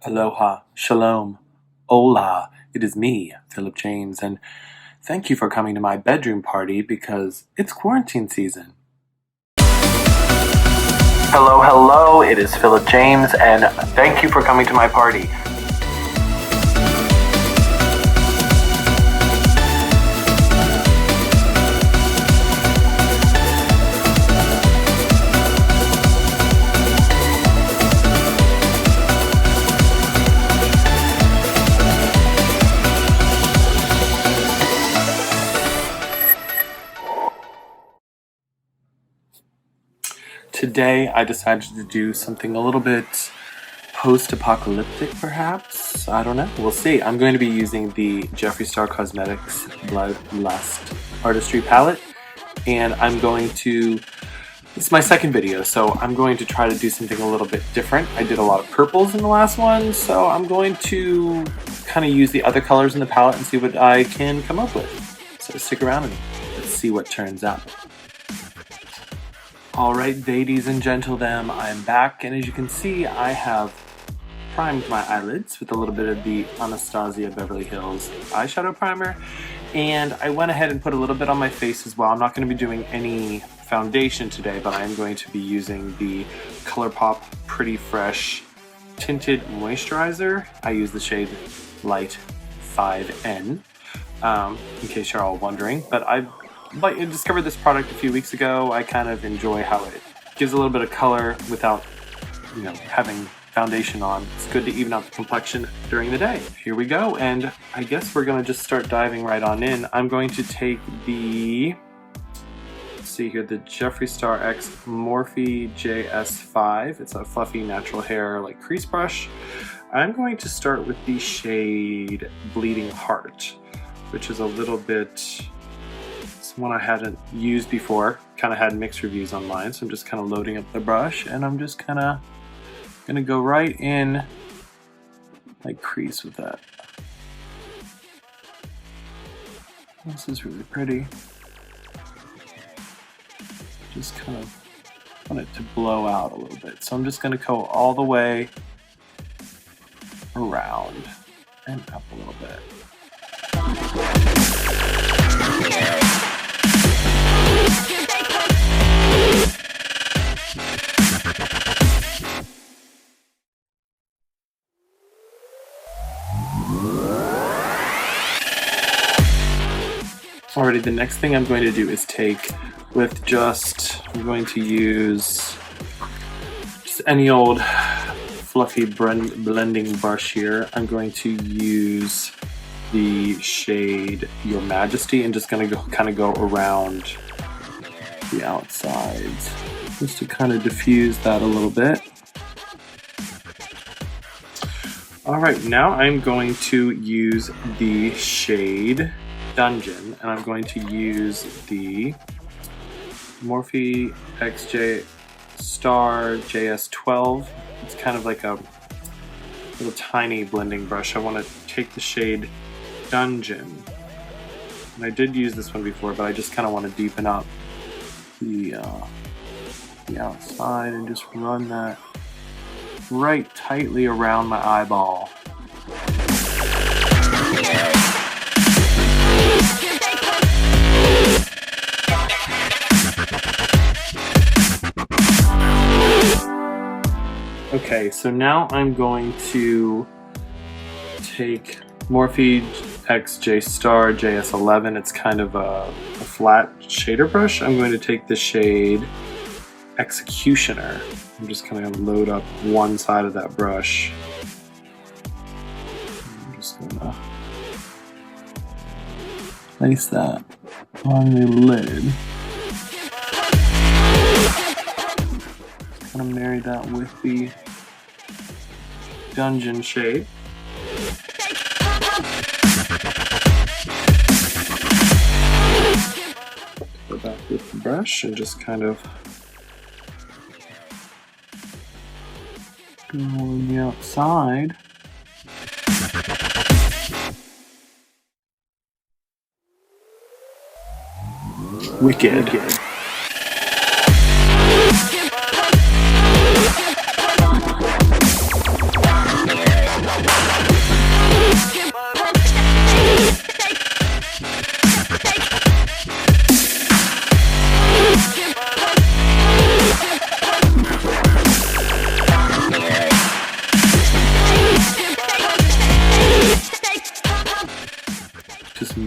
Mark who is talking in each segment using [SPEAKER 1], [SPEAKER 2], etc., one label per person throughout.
[SPEAKER 1] Aloha, shalom, hola, it is me, Philip James, and thank you for coming to my bedroom party because it's quarantine season. Hello, it is Philip James, and thank you for coming to my party. Today, I decided to do something a little bit post-apocalyptic, perhaps? I don't know. We'll see. I'm going to be using the Jeffree Cosmetics Blood Lust Artistry Palette, and I'm going to... This is my second video, so I'm going to try to do something a little bit different. I did a lot of purples in the last one, so I'm going to kind of use the other colors in the palette and see what I can come up with. So stick around and let's see what turns out. Alright, ladies and gentlemen, I'm back, and as you can see, I have primed my eyelids with a little bit of the Anastasia Beverly Hills eyeshadow primer, and I went ahead and put a little bit on my face as well. I'm not going to be doing any foundation today, but I am going to be using the ColourPop Pretty Fresh Tinted Moisturizer. I use the shade Light 5N, in case you're all wondering, but I discovered this product a few weeks ago. I kind of enjoy how it gives a little bit of color without, having foundation on. It's good to even out the complexion during the day. Here we go, and I guess we're going to just start diving right on in. I'm going to take the, let's see here, the Jeffree Star X Morphe JS5. It's a fluffy natural hair like crease brush. I'm going to start with the shade Bleeding Heart, which is a little bit... one I hadn't used before, kind of had mixed reviews online, so I'm just kind of loading up the brush, and I'm just kind of gonna go right in, like, crease with that. This is really pretty. Just kind of want it to blow out a little bit, so I'm just gonna go all the way around and up a little bit. Alrighty, the next thing I'm going to do is take with I'm going to use just any old fluffy blending brush here. I'm going to use the shade Your Majesty and just gonna kind of go around the outsides just to kind of diffuse that a little bit. Alright, now I'm going to use the shade Dungeon, and I'm going to use the Morphe XJ Star JS12. It's kind of like a little tiny blending brush. I want to take the shade Dungeon, and I did use this one before, but I just kind of want to deepen up the outside and just run that right tightly around my eyeball. Okay, so now I'm going to take Morphe XJ Star JS11. It's kind of a flat shader brush. I'm going to take the shade Executioner. I'm just going to load up one side of that brush. I'm just going to place that on the lid. Kind of marry that with the Dungeon shade. Go back with the brush and just kind of go on the outside. Wicked.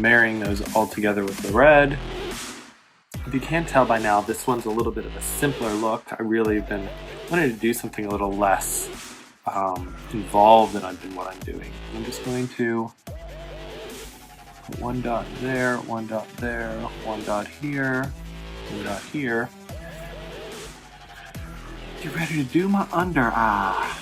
[SPEAKER 1] marrying those all together with the red. If you can't tell by now, this one's a little bit of a simpler look. I really have been wanting to do something a little less involved than what I'm doing. I'm just going to put one dot there, one dot there, one dot here, one dot here. Get ready to do my under eye.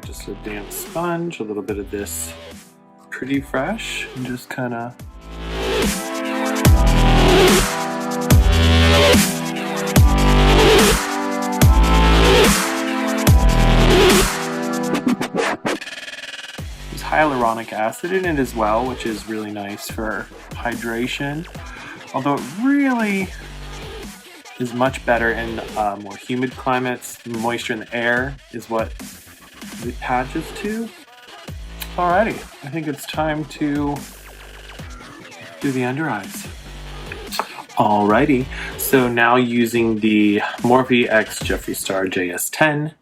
[SPEAKER 1] Just a damp sponge, a little bit of this Pretty Fresh, and just kind of there's hyaluronic acid in it as well, which is really nice for hydration, although it really is much better in more humid climates. Moisture in the air is what the patches to. Alrighty, I think it's time to do the under eyes. Alrighty, so now using the Morphe X Jeffree Star JS10,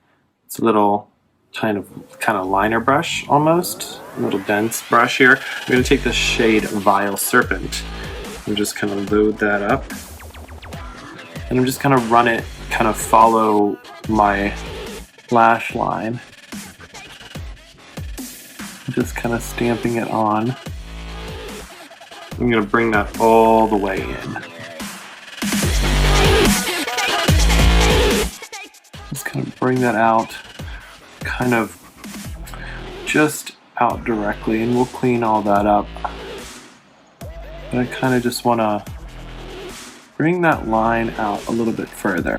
[SPEAKER 1] it's a little kind of liner brush almost, a little dense brush here. I'm going to take the shade Vile Serpent and just kind of load that up, and I'm just going to run it, kind of follow my lash line. Just kind of stamping it on. I'm going to bring that all the way in. Just kind of bring that out, kind of just out directly, and we'll clean all that up. But I kind of just want to bring that line out a little bit further.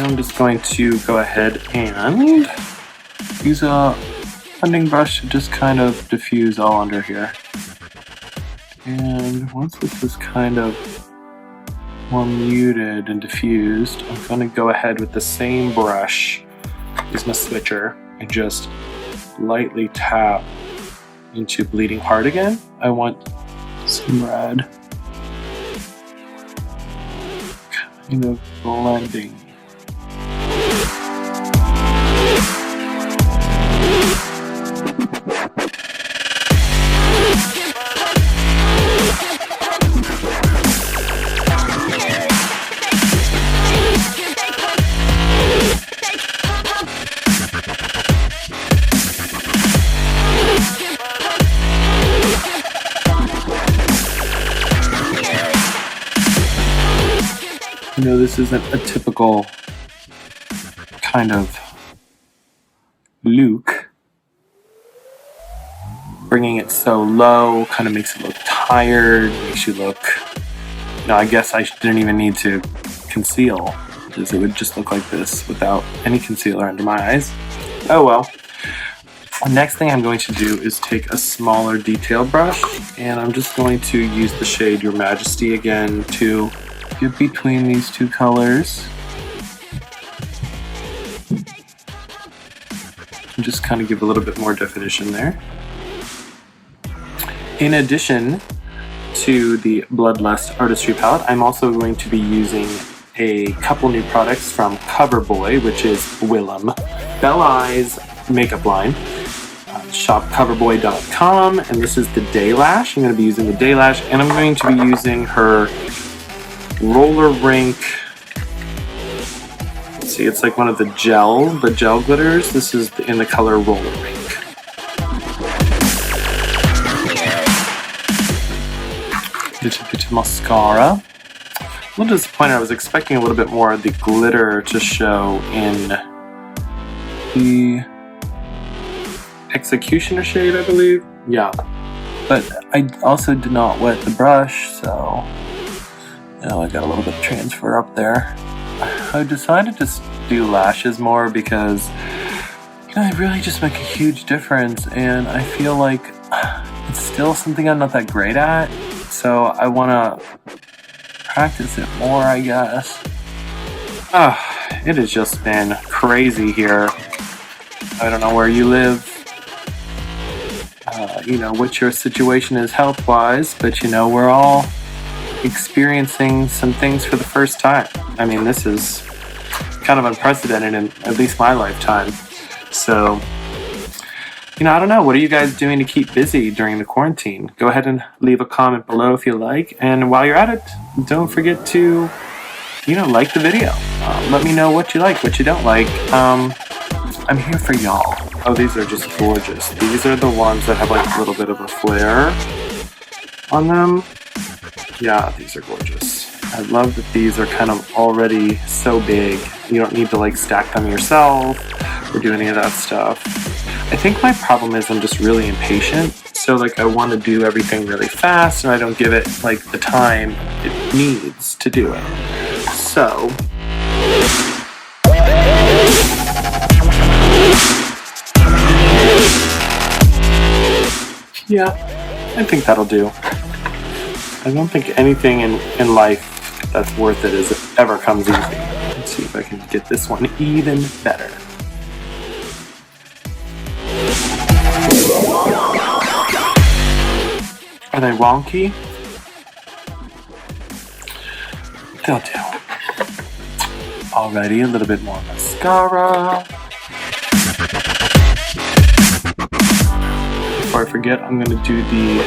[SPEAKER 1] I'm just going to go ahead and use a blending brush to just kind of diffuse all under here. And once this is kind of more muted and diffused, I'm going to go ahead with the same brush, use my switcher, and just lightly tap into Bleeding Heart again. I want some red, kind of blending. You know, this isn't a typical kind of look. Bringing it so low kind of makes it look tired, makes you look, I guess I didn't even need to conceal, because it would just look like this without any concealer under my eyes. Oh well. The next thing I'm going to do is take a smaller detail brush, and I'm just going to use the shade Your Majesty again to get between these two colors. And just kind of give a little bit more definition there. In addition to the Blood Lust Artistry Palette, I'm also going to be using a couple new products from Coverboy, which is Willem Belle Eye's makeup line. Shop coverboy.com, and this is the Day Lash. I'm going to be using the Day Lash, and I'm going to be using her Roller Rink. Let's see, it's like one of the gel glitters. This is in the color Roller Rink. Little bit of mascara. A little disappointed. I was expecting a little bit more of the glitter to show in the Executioner shade, I believe. Yeah, but I also did not wet the brush, so I got a little bit of transfer up there. I decided to do lashes more because they really just make a huge difference, and I feel like it's still something I'm not that great at, so I want to practice it more, I guess. It has just been crazy here. I don't know where you live, what your situation is health-wise, but we're all experiencing some things for the first time. I mean, this is kind of unprecedented in at least my lifetime. So, I don't know. What are you guys doing to keep busy during the quarantine? Go ahead and leave a comment below if you like. And while you're at it, don't forget to, like the video. Let me know what you like, what you don't like. I'm here for y'all. Oh, these are just gorgeous. These are the ones that have like a little bit of a flare on them. Yeah, these are gorgeous. I love that these are kind of already so big. You don't need to like stack them yourself or do any of that stuff. I think my problem is I'm just really impatient. So like I want to do everything really fast and I don't give it like the time it needs to do it. So yeah, I think that'll do. I don't think anything in life that's worth it ever comes easy. Let's see if I can get this one even better. Are they wonky? They'll do. Alrighty, a little bit more mascara. Before I forget, I'm going to do the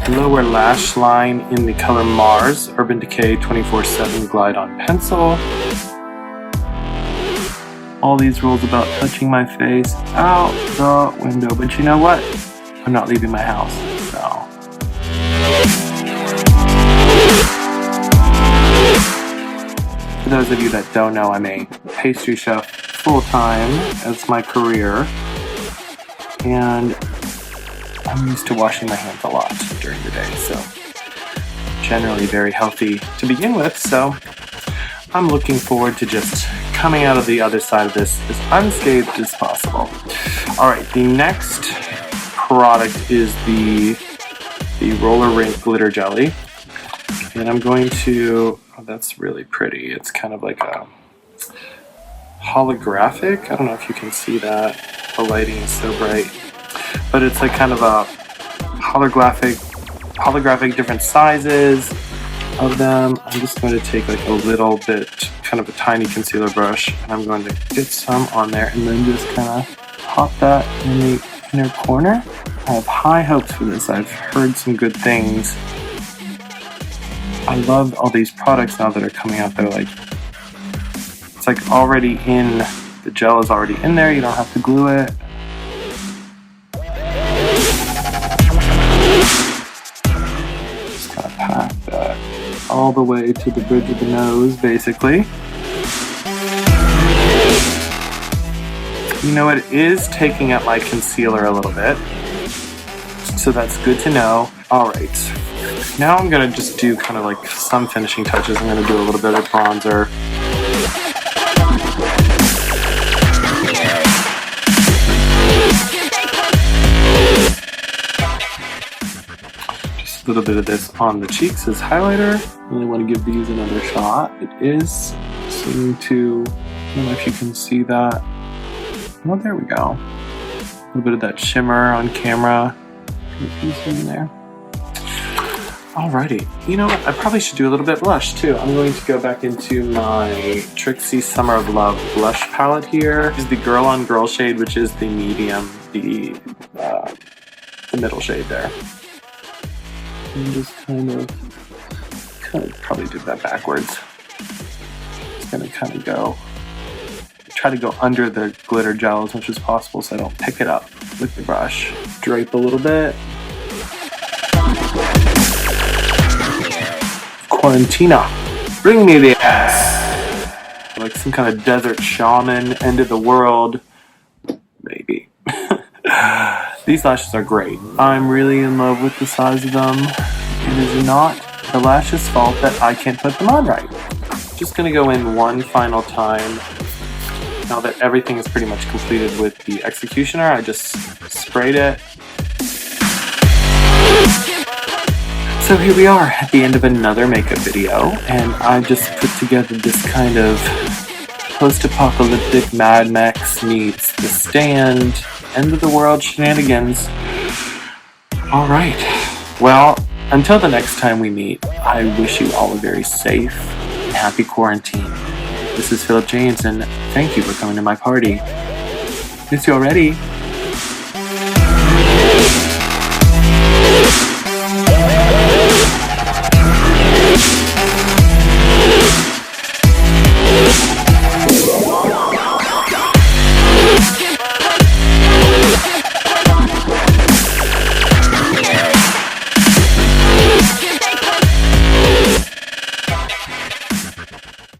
[SPEAKER 1] lower lash line in the color Mars Urban Decay 24/7 Glide on Pencil. All these rules about touching my face out the window, but you know what? I'm not leaving my house, so. For those of you that don't know, I'm a pastry chef full-time as my career, and I'm used to washing my hands a lot during the day, so generally very healthy to begin with, so I'm looking forward to just coming out of the other side of this as unscathed as possible. Alright, the next product is the Roller Rink Glitter Jelly, and I'm going to, oh, that's really pretty. It's kind of like a holographic. I don't know if you can see that. The lighting is so bright. But it's like kind of a holographic different sizes of them. I'm just going to take like a little bit, kind of a tiny concealer brush, and I'm going to get some on there and then just kind of pop that in the inner corner. I have high hopes for this. I've heard some good things. I love all these products now that are coming out. They're like, it's like already in, the gel is already in there. You don't have to glue it. Just kind of pack that all the way to the bridge of the nose, basically. It is taking up my concealer a little bit, so that's good to know. Alright, now I'm going to just do kind of like some finishing touches. I'm going to do a little bit of bronzer. Just a little bit of this on the cheeks as highlighter. Really want to give these another shot. It is seeming to, I don't know if you can see that. Oh, there we go. A little bit of that shimmer on camera. Piece in there. Alrighty. You know what? I probably should do a little bit blush too. I'm going to go back into my Trixie Summer of Love blush palette here. This is the Girl on Girl shade, which is the medium, the middle shade there. And just kind of probably did that backwards. Just gonna kind of try to go under the glitter gel as much as possible so I don't pick it up with the brush. Drape a little bit. Quarantina, bring me the ass. Like some kind of desert shaman, end of the world. Maybe. These lashes are great. I'm really in love with the size of them. It is not the lashes' fault that I can't put them on right. Just gonna go in one final time. Now that everything is pretty much completed with the executioner, I just sprayed it. So here we are at the end of another makeup video, and I just put together this kind of post-apocalyptic Mad Max meets The Stand, end of the world shenanigans. Alright, well, until the next time we meet, I wish you all a very safe and happy quarantine. This is Philip James, and thank you for coming to my party. Miss you already.